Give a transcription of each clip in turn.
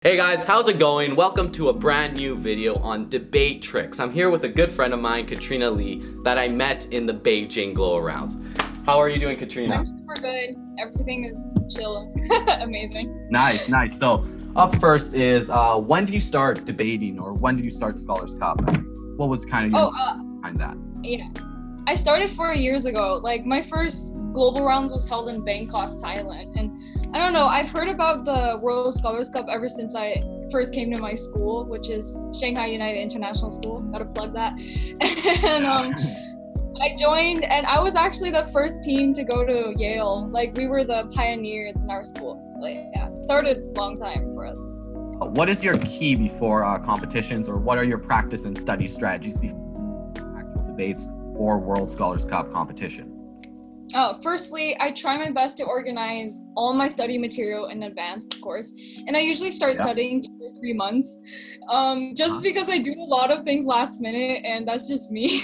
Hey guys, how's it going? Welcome to a brand new video on debate tricks. I'm here with a good friend of mine, Katrina Lee, that I met in the Beijing Global rounds. How are you doing, Katrina? I'm super good. Everything is chill. Amazing. Nice. So up first is when did you start debating, or when did you start Scholars Cup? What was kind of your behind that? Yeah, I started 4 years ago. Like, my first global rounds was held in Bangkok, Thailand, and I don't know, I've heard about the World Scholars Cup ever since I first came to my school, which is Shanghai United International School. Gotta plug that. And I joined, and I was actually the first team to go to Yale. Like, we were the pioneers in our school. So yeah, it started a long time for us. What is your key before competitions, or what are your practice and study strategies before actual debates or World Scholars Cup competition? Firstly, I try my best to organize all my study material in advance, of course. And I usually start studying 2 or 3 months, just because I do a lot of things last minute, and that's just me.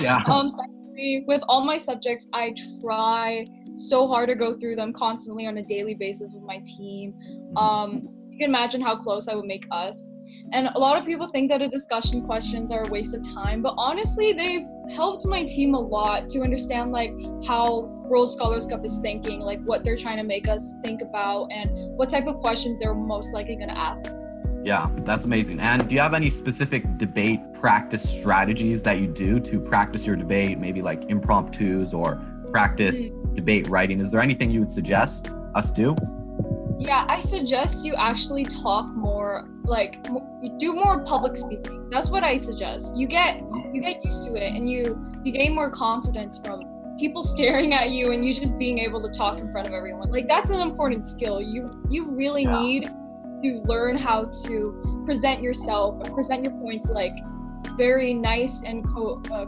Secondly, with all my subjects, I try so hard to go through them constantly on a daily basis with my team. You can imagine how close I would make us. And a lot of people think that the discussion questions are a waste of time, but honestly, they've helped my team a lot to understand like how World Scholars Cup is thinking, like what they're trying to make us think about, and what type of questions they're most likely going to ask. Yeah, that's amazing. And do you have any specific debate practice strategies that you do to practice your debate, maybe like impromptus or practice debate writing? Is there anything you would suggest us do? Yeah, I suggest you actually talk more, like do more public speaking. That's what I suggest. You get used to it, and you gain more confidence from people staring at you and you just being able to talk in front of everyone. Like, that's an important skill. You really need to learn how to present yourself and present your points like very nice and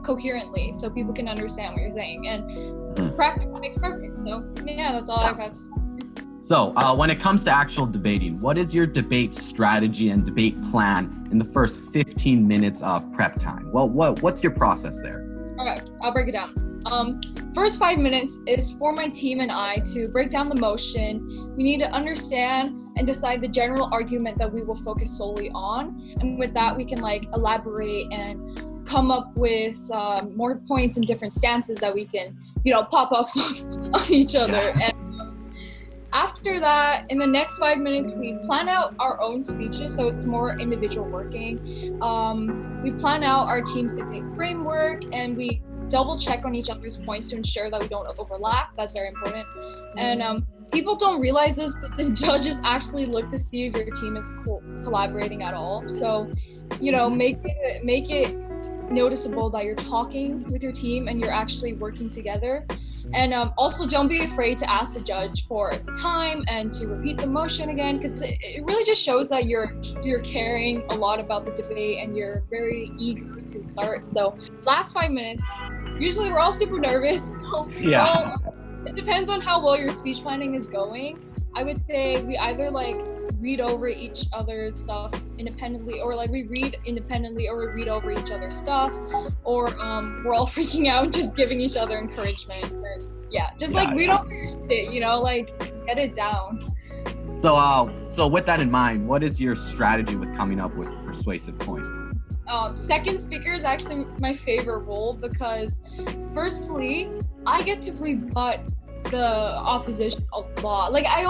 coherently, so people can understand what you're saying. And practice makes perfect. So yeah, that's all I have to say. So when it comes to actual debating, what is your debate strategy and debate plan in the first 15 minutes of prep time? Well, what's your process there? Okay, I'll break it down. First 5 minutes is for my team and I to break down the motion. We need to understand and decide the general argument that we will focus solely on. And with that, we can like elaborate and come up with more points and different stances that we can, pop off on each other. And after that, in the next 5 minutes, we plan out our own speeches, so it's more individual working. We plan out our team's debate framework, and we double check on each other's points to ensure that we don't overlap. That's very important. And people don't realize this, but the judges actually look to see if your team is collaborating at all. So, make it noticeable that you're talking with your team and you're actually working together. And also, don't be afraid to ask the judge for time and to repeat the motion again, because it really just shows that you're caring a lot about the debate and you're very eager to start. So last 5 minutes, usually we're all super nervous. It depends on how well your speech planning is going. I would say we either read over each other's stuff independently, or we read independently, or we read over each other's stuff, or we're all freaking out and just giving each other encouragement. But read over your shit, get it down. So with that in mind, what is your strategy with coming up with persuasive points? Second speaker is actually my favorite role, because firstly, I get to rebut the opposition a lot. I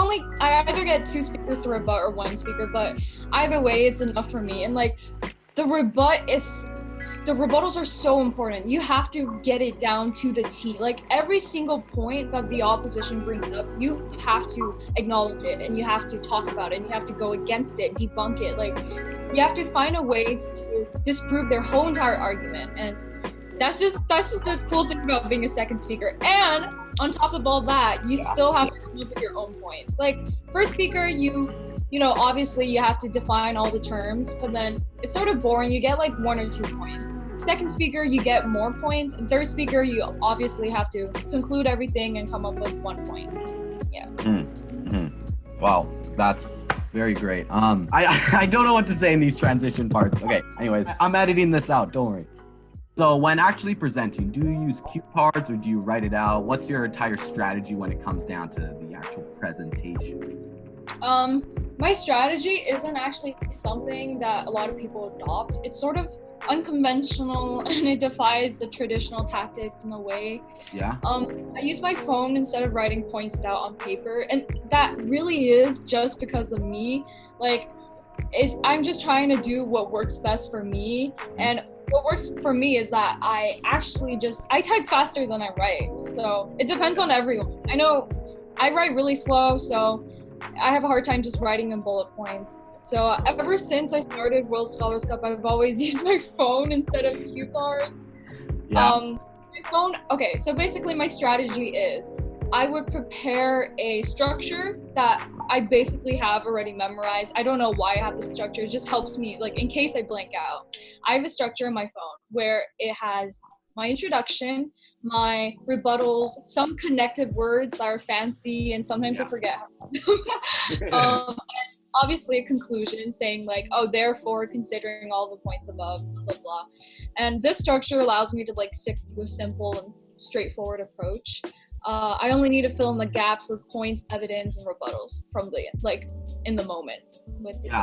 either get 2 speakers to rebut or 1 speaker, but either way it's enough for me. And the rebuttals are so important. You have to get it down to the T. Every single point that the opposition brings up, you have to acknowledge it, and you have to talk about it, and you have to go against it, debunk it. You have to find a way to disprove their whole entire argument. And that's just the cool thing about being a second speaker. And on top of all that, you still have to come up with your own points. First speaker, obviously you have to define all the terms, but then it's sort of boring. You get 1 or 2 points. Second speaker, you get more points. And third speaker, you obviously have to conclude everything and come up with 1 point. Yeah. Wow, that's very great. I don't know what to say in these transition parts. Okay, anyways, I'm editing this out, don't worry. So when actually presenting, do you use cue cards or do you write it out? What's your entire strategy when it comes down to the actual presentation? My strategy isn't actually something that a lot of people adopt. It's sort of unconventional and it defies the traditional tactics in a way. Yeah. I use my phone instead of writing points down on paper, and that really is just because of me. Like, I'm just trying to do what works best for me, and what works for me is that I type faster than I write. So it depends on everyone. I know I write really slow, so I have a hard time just writing in bullet points. So ever since I started World Scholars Cup, I've always used my phone instead of cue cards. Yeah. My phone, okay, so basically my strategy is I would prepare a structure that I basically have already memorized. I don't know why I have the structure. It just helps me, like, in case I blank out. I have a structure in my phone where it has my introduction, my rebuttals, some connected words that are fancy, and sometimes I forget how. Obviously a conclusion saying like, oh, therefore, considering all the points above, blah, blah, blah. And this structure allows me to like stick to a simple and straightforward approach. I only need to fill in the gaps with points, evidence, and rebuttals from the, like, in the moment.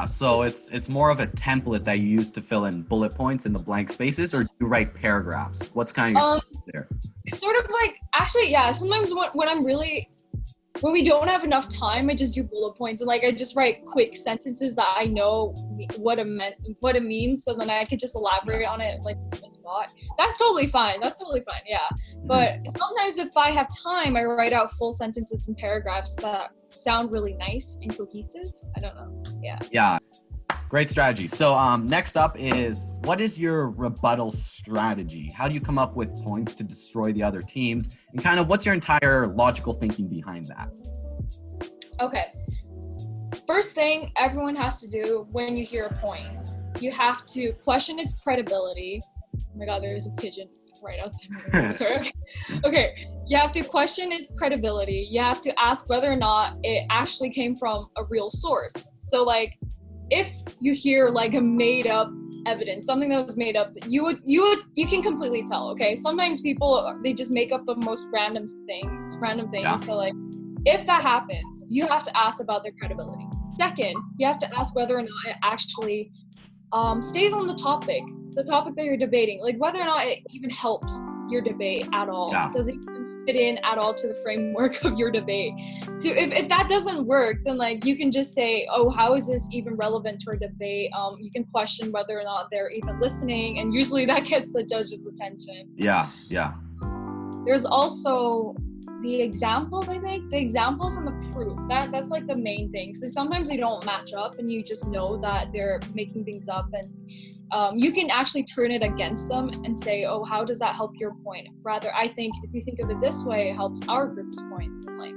So it's more of a template that you use to fill in bullet points in the blank spaces, or do you write paragraphs? What's kind of your there? It's sort of like, actually, yeah, sometimes when we don't have enough time, I just do bullet points, and like I just write quick sentences that I know what it means, so then I could just elaborate on it like on the spot. That's totally fine. Yeah. But sometimes if I have time, I write out full sentences and paragraphs that sound really nice and cohesive. I don't know. Yeah. Yeah. Great strategy. So next up is, what is your rebuttal strategy? How do you come up with points to destroy the other teams? And kind of what's your entire logical thinking behind that? Okay. First thing everyone has to do when you hear a point, you have to question its credibility. Oh my God, there is a pigeon right outside my window. Sorry. Okay. You have to question its credibility. You have to ask whether or not it actually came from a real source. So like, if you hear like a made up evidence, something that was made up, you can completely tell. Okay, sometimes people, they just make up the most random things. Yeah. So like, if that happens, you have to ask about their credibility. Second, you have to ask whether or not it actually stays on the topic that you're debating, like whether or not it even helps your debate at all. Yeah. Does it even fit in at all to the framework of your debate? So if that doesn't work, then like you can just say, oh, how is this even relevant to our debate? You can question whether or not they're even listening, and usually that gets the judge's attention. Yeah. There's also the examples, I think. The examples and the proof. That's like the main thing. So sometimes they don't match up and you just know that they're making things up, and you can actually turn it against them and say, oh, how does that help your point? Rather, I think if you think of it this way, it helps our group's point. And like,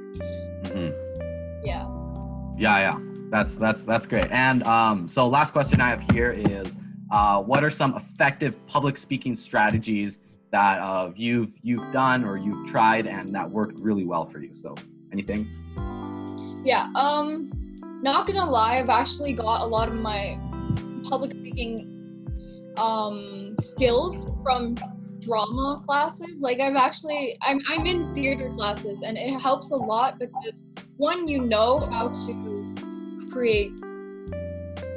Yeah. That's great. And so last question I have here is, what are some effective public speaking strategies that you've done or you've tried and that worked really well for you? So anything? Yeah. Not gonna lie, I've actually got a lot of my public speaking skills from drama classes. Like I'm in theater classes, and it helps a lot because one, you know how to create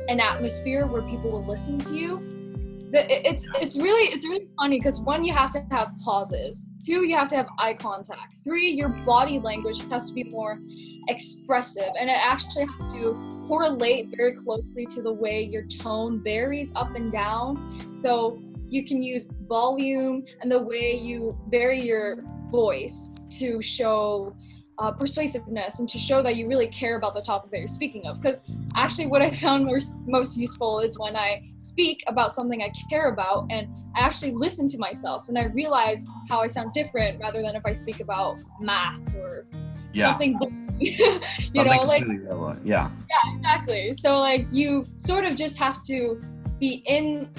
an atmosphere where people will listen to you. It's really funny because one, you have to have pauses. Two, you have to have eye contact. Three, your body language has to be more expressive, and it actually has to correlate very closely to the way your tone varies up and down. So you can use volume and the way you vary your voice to show persuasiveness and to show that you really care about the topic that you're speaking of. Because actually what I found most useful is when I speak about something I care about and I actually listen to myself and I realize how I sound different rather than if I speak about math or something. Yeah, exactly. So like you sort of just have to be in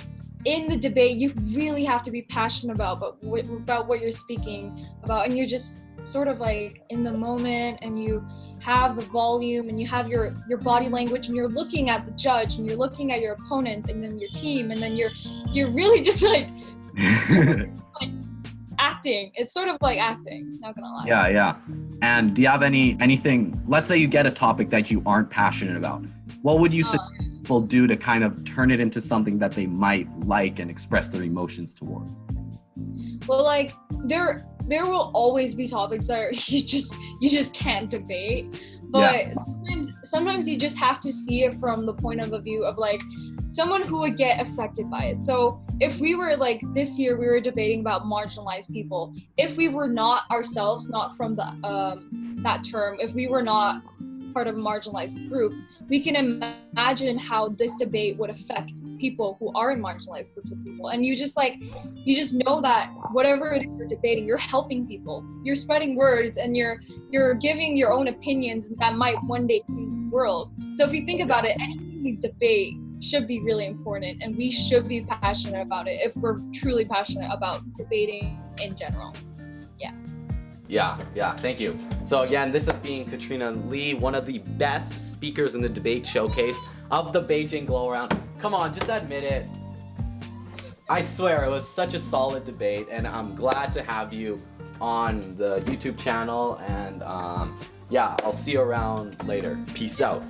the debate. You really have to be passionate about what you're speaking about, and you're just sort of like in the moment, and you have the volume and you have your body language, and you're looking at the judge and you're looking at your opponents and then your team, and then you're really just like, like acting. It's sort of like acting, not gonna lie. Yeah. And do you have anything, let's say you get a topic that you aren't passionate about. What would you suggest people do to kind of turn it into something that they might like and express their emotions towards? Well, like there will always be topics that you just can't debate, but sometimes you just have to see it from the point of view of like someone who would get affected by it. So if we were like this year, we were debating about marginalized people. If we were not ourselves, not from the that term, if we were not part of a marginalized group, we can imagine how this debate would affect people who are in marginalized groups of people. And you just know that whatever it is you're debating, you're helping people, you're spreading words, and you're giving your own opinions that might one day change the world. So if you think about it, anything we debate should be really important, and we should be passionate about it if we're truly passionate about debating in general. Yeah, thank you. So again, this has been Katrina Lee, one of the best speakers in the debate showcase of the Beijing Global Round. Come on, just admit it. I swear, it was such a solid debate, and I'm glad to have you on the YouTube channel, and yeah, I'll see you around later. Peace out.